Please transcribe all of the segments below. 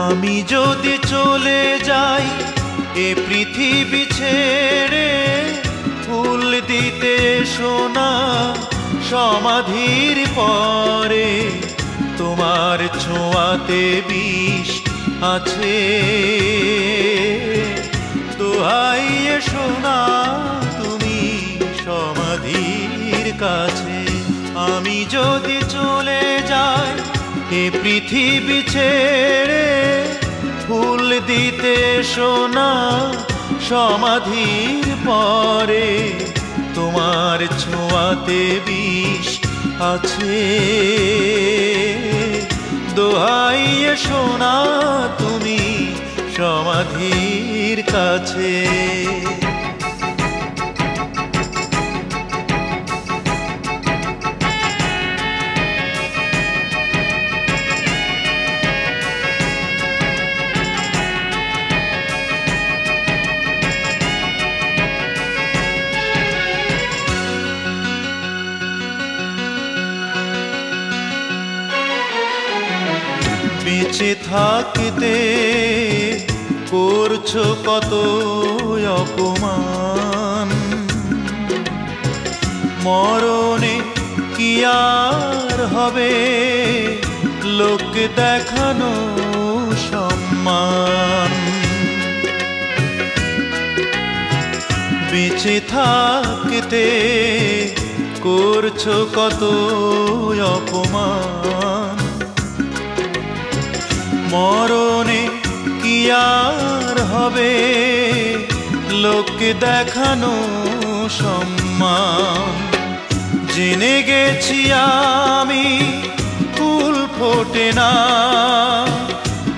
আমি যদি চলে যাই এ পৃথিবী ছেড়ে, ফুল দিতে সোনা সমাধির পরে, তোমার ছোঁয়াতে বিষ আছে। দোহাই এসো না তুমি সমাধির কাছে। আমি যদি চলে যাই এ পৃথিবী ছেড়ে, ফুল দিতে সোনা সমাধির পরে, তোমার ছোঁয়াতে বিষ আছে। দোহাই এসো না তুমি সমাধির কাছে। বেঁচে থাকতে করছো কত অপমান, মরণে কি আর হবে লোক দেখানো সম্মান। বেঁচে থাকতে করছো কত অপমান, মরণে কি আর হবে লোক দেখানো সম্মান। জেনে গেছি আমি ফুল ফোটে না,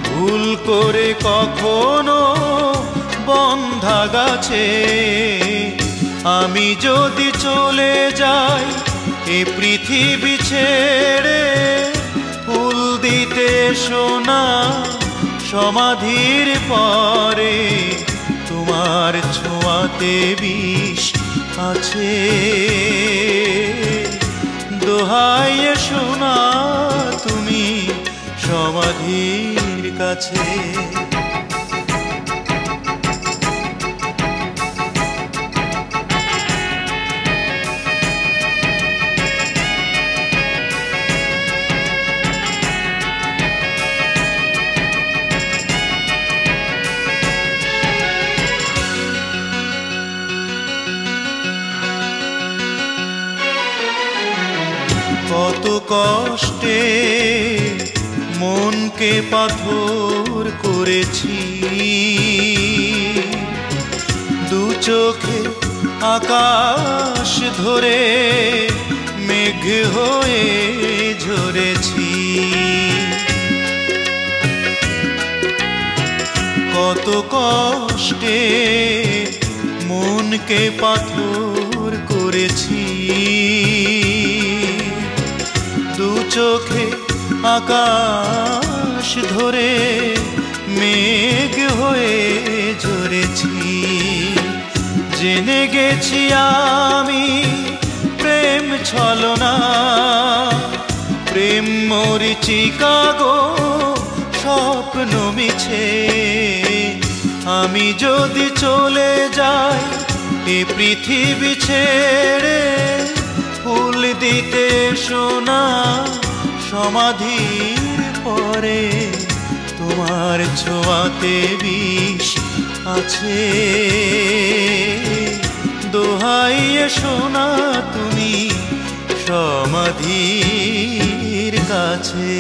ভুল করে কখনো বন্ধা গাছে। আমি যদি চলে যাই এ পৃথিবী ছেড়ে, ফুল দিতে সোনা সমাধির পরে, তোমার ছোঁয়াতে বিষ আছে। দোহাই এসো না তুমি সমাধির কাছে। কত কষ্টে মনকে পাথর করেছি, দু চোখে আকাশ ধরে মেঘ হয়ে ঝরেছি। কত কষ্টে মনকে পাথর করেছি, দু চোখে আকাশ ধরে মেঘ হয়ে ঝরেছি। জেনে গেছি আমি প্রেম ছলনা, প্রেম মরীচিকা গো স্বপ্ন মিছে। আমি যদি চলে যাই এ পৃথিবী ছেড়ে, ফুল দিতে সোনা সমাধির পরে, তোমার ছোঁয়াতে বিষ আছে। দোহাই এসো না তুমি সমাধির কাছে।